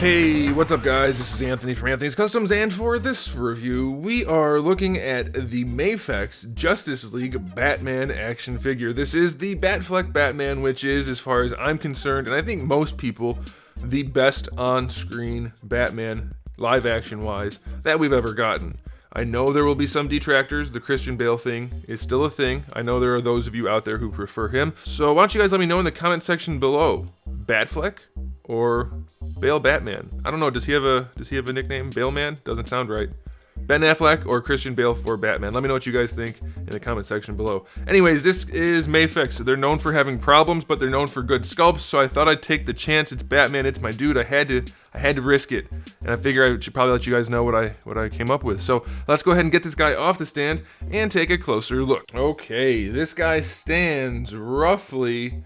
Hey, what's up guys? This is Anthony from Anthony's Customs, and for this review, we are looking at the Mafex Justice League Batman action figure. This is the Batfleck Batman, which is, as far as I'm concerned, and I think most people, the best on-screen Batman, live action-wise, that we've ever gotten. I know there will be some detractors. The Christian Bale thing is still a thing. I know there are those of you out there who prefer him. So why don't you guys let me know in the comment section below. Batfleck or Bale Batman? I don't know. Does he have a nickname? Bale Man? Doesn't sound right. Ben Affleck or Christian Bale for Batman? Let me know what you guys think in the comment section below. Anyways, this is Mafex. They're known for having problems, but they're known for good sculpts, so I thought I'd take the chance. It's Batman, it's my dude. I had to risk it. And I figure I should probably let you guys know what I came up with. So let's go ahead and get this guy off the stand and take a closer look. Okay, this guy stands roughly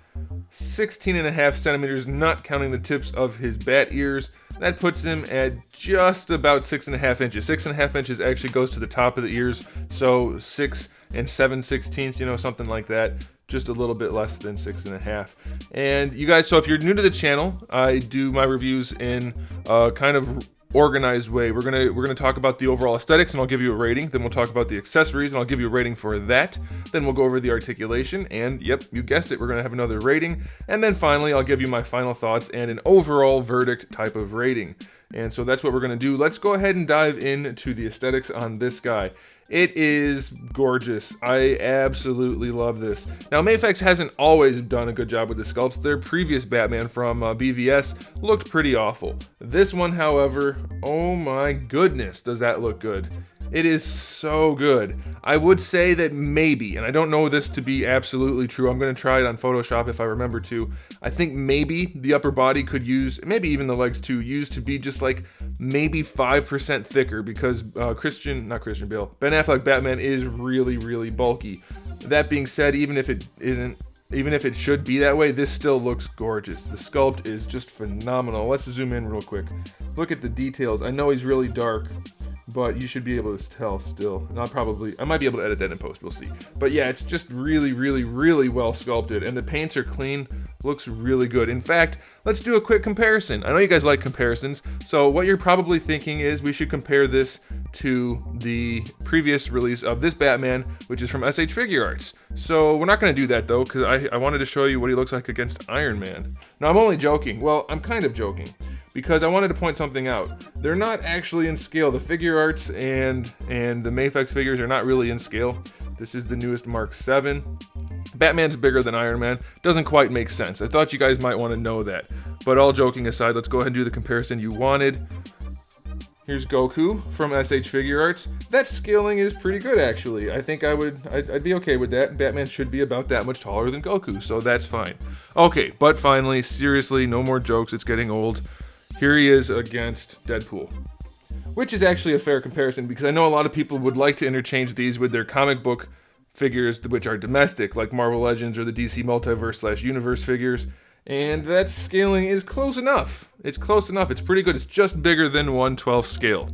16.5 centimeters, not counting the tips of his bat ears. That puts him at just about 6.5 inches. 6.5 inches actually goes to the top of the ears, so 6 7/16, something like that. Just a little bit less than 6.5. And you guys, so if you're new to the channel, I do my reviews in a kind of organized way. We're gonna talk about the overall aesthetics, and I'll give you a rating. Then we'll talk about the accessories, and I'll give you a rating for that. Then we'll go over the articulation, and yep, you guessed it, we're gonna have another rating. And then finally, I'll give you my final thoughts and an overall verdict type of rating. And so that's what we're gonna do. Let's go ahead and dive into the aesthetics on this guy. It is gorgeous. I absolutely love this. Now, Mafex hasn't always done a good job with the sculpts. Their previous Batman from BVS looked pretty awful. This one, however, oh my goodness, does that look good. It is so good. I would say that maybe, and I don't know this to be absolutely true, I'm going to try it on Photoshop if I remember to. I think maybe the upper body could use, maybe even the legs too, used to be just like maybe 5% thicker, because Ben Affleck Batman is really, really bulky. That being said, even if it should be that way, this still looks gorgeous. The sculpt is just phenomenal. Let's zoom in real quick. Look at the details. I know he's really dark, but you should be able to tell still. I might be able to edit that in post, we'll see. But yeah, it's just really, really, really well sculpted, and the paints are clean, looks really good. In fact, let's do a quick comparison. I know you guys like comparisons, so what you're probably thinking is we should compare this to the previous release of this Batman, which is from SH Figure Arts. So we're not gonna do that though, because I wanted to show you what he looks like against Iron Man. Now, I'm only joking. Well, I'm kind of joking, because I wanted to point something out. They're not actually in scale. The Figure Arts and the Mafex figures are not really in scale. This is the newest Mark 7. Batman's bigger than Iron Man. Doesn't quite make sense. I thought you guys might want to know that. But all joking aside, let's go ahead and do the comparison you wanted. Here's Goku from SH Figure Arts. That scaling is pretty good, actually. I think I'd be okay with that. Batman should be about that much taller than Goku, so that's fine. Okay, but finally, seriously, no more jokes. It's getting old. Here he is against Deadpool, which is actually a fair comparison, because I know a lot of people would like to interchange these with their comic book figures, which are domestic, like Marvel Legends or the DC Multiverse/Universe figures, and that scaling is close enough. It's close enough. It's pretty good. It's just bigger than 1/12 scale.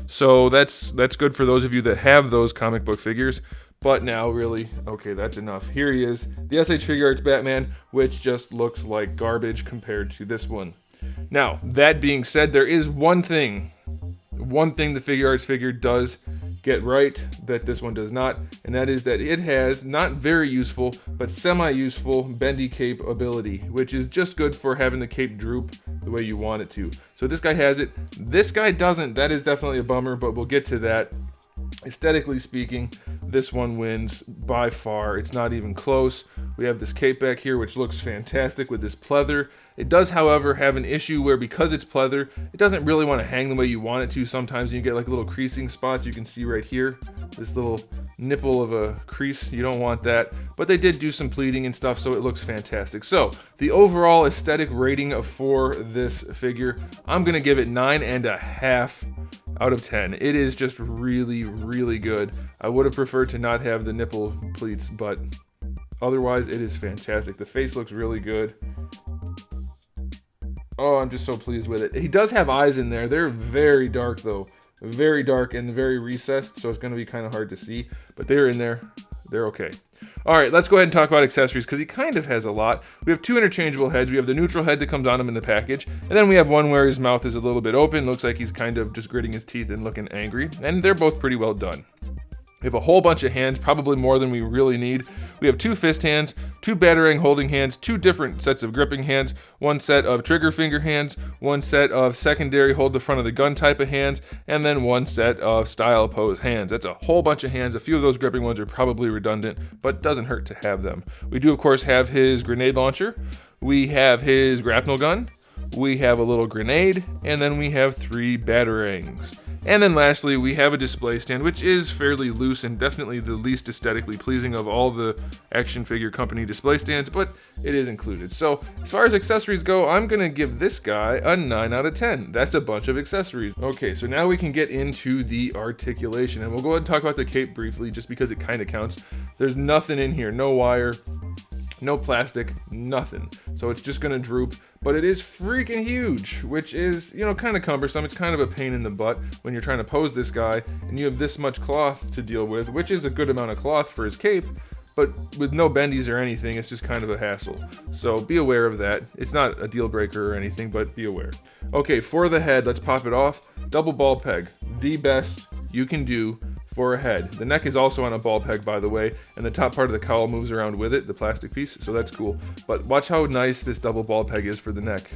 So that's good for those of you that have those comic book figures. But now, really, okay, that's enough. Here he is, the SH Figure Arts Batman, which just looks like garbage compared to this one. Now, that being said, there is one thing the Figure Arts figure does get right that this one does not, and that is that it has not very useful, but semi-useful bendy cape ability, which is just good for having the cape droop the way you want it to. So this guy has it. This guy doesn't. That is definitely a bummer, but we'll get to that. Aesthetically speaking, this one wins by far. It's not even close. We have this cape back here, which looks fantastic with this pleather. It does, however, have an issue where, because it's pleather, it doesn't really want to hang the way you want it to. Sometimes you get like little creasing spots. You can see right here, this little nipple of a crease. You don't want that, but they did do some pleating and stuff, so it looks fantastic. So the overall aesthetic rating for this figure, I'm gonna give it 9.5 out of 10. It is just really, really good. I would have preferred to not have the nipple pleats, but otherwise it is fantastic. The face looks really good. Oh, I'm just so pleased with it. He does have eyes in there. They're very dark though. Very dark and very recessed, so it's going to be kind of hard to see, but they're in there. They're okay. All right, let's go ahead and talk about accessories because he kind of has a lot. We have 2 interchangeable heads. We have the neutral head that comes on him in the package, and then we have one where his mouth is a little bit open. Looks like he's kind of just gritting his teeth and looking angry, and they're both pretty well done. We have a whole bunch of hands, probably more than we really need. We have 2 fist hands, 2 batarang holding hands, 2 different sets of gripping hands, 1 set of trigger finger hands, 1 set of secondary hold the front of the gun type of hands, and then 1 set of style pose hands. That's a whole bunch of hands. A few of those gripping ones are probably redundant, but doesn't hurt to have them. We do, of course, have his grenade launcher. We have his grapnel gun. We have a little grenade, and then we have 3 batarangs. And then lastly, we have a display stand, which is fairly loose and definitely the least aesthetically pleasing of all the action figure company display stands, but it is included. So as far as accessories go, I'm gonna give this guy a 9 out of 10. That's a bunch of accessories. Okay, so now we can get into the articulation, and we'll go ahead and talk about the cape briefly just because it kind of counts. There's nothing in here, no wire, no plastic, nothing. So it's just gonna droop, but it is freaking huge, which is, you know, kind of cumbersome. It's kind of a pain in the butt when you're trying to pose this guy and you have this much cloth to deal with, which is a good amount of cloth for his cape, but with no bendies or anything, it's just kind of a hassle. So be aware of that. It's not a deal breaker or anything, but be aware. Okay, for the head, let's pop it off. Double ball peg, the best you can do for a head. The neck is also on a ball peg, by the way, and the top part of the cowl moves around with it, the plastic piece, so that's cool. But watch how nice this double ball peg is for the neck.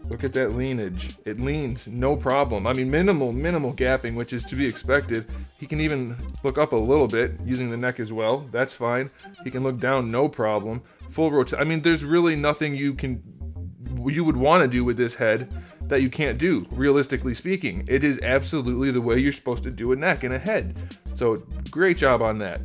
Look at that leanage. It leans, no problem. I mean, minimal gapping, which is to be expected. He can even look up a little bit using the neck as well. That's fine. He can look down, no problem. Full rotation. I mean, there's really nothing you would want to do with this head that you can't do, realistically speaking. It is absolutely the way you're supposed to do a neck and a head. So great job on that.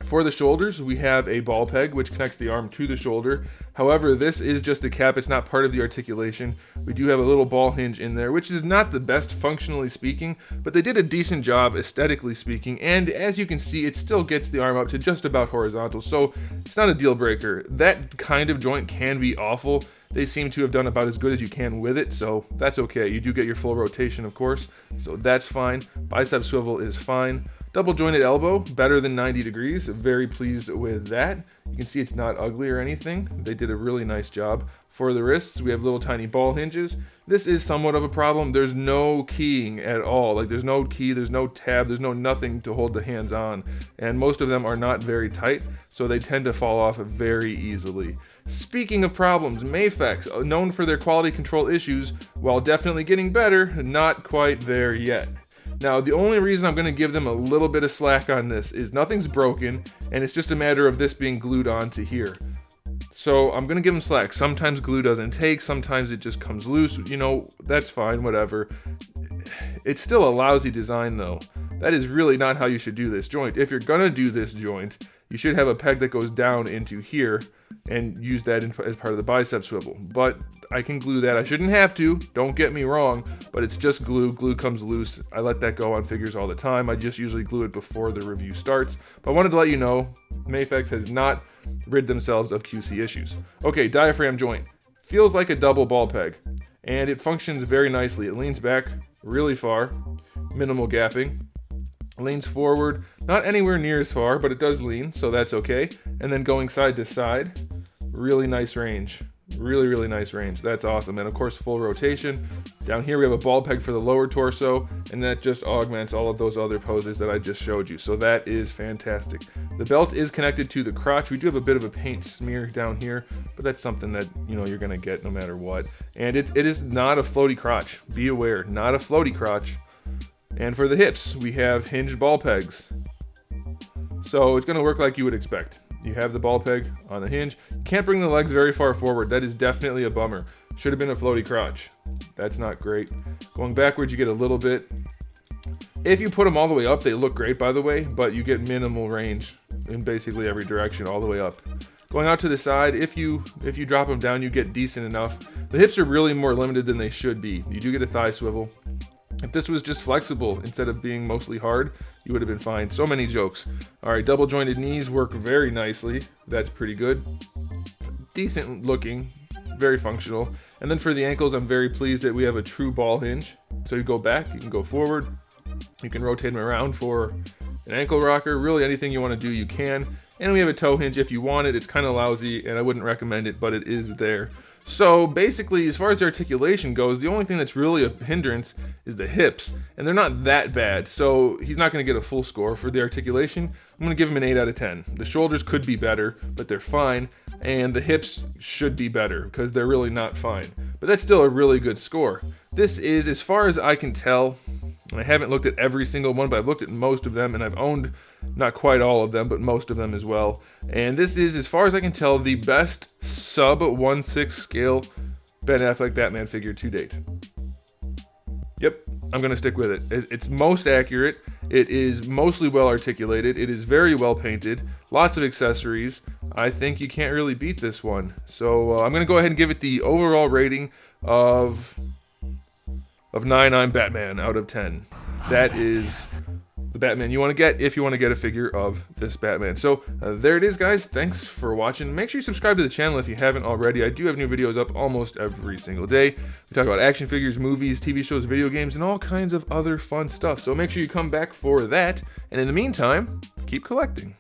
For the shoulders, we have a ball peg which connects the arm to the shoulder. However, this is just a cap, it's not part of the articulation. We do have a little ball hinge in there, which is not the best functionally speaking, but they did a decent job aesthetically speaking, and as you can see, it still gets the arm up to just about horizontal, so it's not a deal breaker. That kind of joint can be awful. They seem to have done about as good as you can with it, so that's okay. You do get your full rotation, of course, so that's fine. Bicep swivel is fine. Double jointed elbow, better than 90 degrees. Very pleased with that. You can see it's not ugly or anything. They did a really nice job. For the wrists, we have little tiny ball hinges. This is somewhat of a problem. There's no keying at all. Like there's no key, there's no tab, there's no nothing to hold the hands on. And most of them are not very tight, so they tend to fall off very easily. Speaking of problems, Mafex, known for their quality control issues, while definitely getting better, not quite there yet. Now, the only reason I'm going to give them a little bit of slack on this is nothing's broken, and it's just a matter of this being glued onto here. So I'm going to give them slack. Sometimes glue doesn't take, sometimes it just comes loose. You know, that's fine, whatever. It's still a lousy design, though. That is really not how you should do this joint. If you're going to do this joint, you should have a peg that goes down into here and use that as part of the bicep swivel. But I can glue that. I shouldn't have to, don't get me wrong, but it's just glue. Glue comes loose. I let that go on figures all the time. I just usually glue it before the review starts. But I wanted to let you know, Mafex has not rid themselves of QC issues. Okay, diaphragm joint. Feels like a double ball peg, and it functions very nicely. It leans back really far, minimal gapping. Leans forward, not anywhere near as far, but it does lean, so that's okay. And then going side to side, really nice range. Really nice range. That's awesome. And of course, full rotation. Down here we have a ball peg for the lower torso, and that just augments all of those other poses that I just showed you. So that is fantastic. The belt is connected to the crotch. We do have a bit of a paint smear down here, but that's something that, you know, you're gonna get no matter what. And it is not a floaty crotch. Be aware, not a floaty crotch. And for the hips, we have hinged ball pegs. So it's going to work like you would expect. You have the ball peg on the hinge. You can't bring the legs very far forward. That is definitely a bummer. Should have been a floaty crotch. That's not great. Going backwards, you get a little bit. If you put them all the way up, they look great, by the way, but you get minimal range in basically every direction all the way up. Going out to the side, if you drop them down, you get decent enough. The hips are really more limited than they should be. You do get a thigh swivel. If this was just flexible instead of being mostly hard, you would have been fine. So many jokes. All right, double jointed knees work very nicely. That's pretty good. Decent looking, very functional. And then for the ankles, I'm very pleased that we have a true ball hinge. So you go back, you can go forward, you can rotate them around for an ankle rocker, really anything you want to do you can. And we have a toe hinge if you want it. It's kind of lousy and I wouldn't recommend it, but it is there. So basically, as far as the articulation goes, the only thing that's really a hindrance is the hips, and they're not that bad, so he's not going to get a full score for the articulation. I'm going to give him an 8 out of 10. The shoulders could be better, but they're fine, and the hips should be better because they're really not fine. But that's still a really good score. This is, as far as I can tell, and I haven't looked at every single one, but I've looked at most of them, and I've owned not quite all of them, but most of them as well. And this is, as far as I can tell, the best sub 1/6 scale Ben Affleck Batman figure to date. Yep, I'm going to stick with it. It's most accurate. It is mostly well articulated. It is very well painted. Lots of accessories. I think you can't really beat this one. So I'm going to go ahead and give it the overall rating of 9 I'm Batman out of 10. That is the Batman you want to get if you want to get a figure of this Batman. So there it is, guys. Thanks for watching. Make sure you subscribe to the channel if you haven't already. I do have new videos up almost every single day. We talk about action figures, movies, TV shows, video games, and all kinds of other fun stuff. So make sure you come back for that. And in the meantime, keep collecting.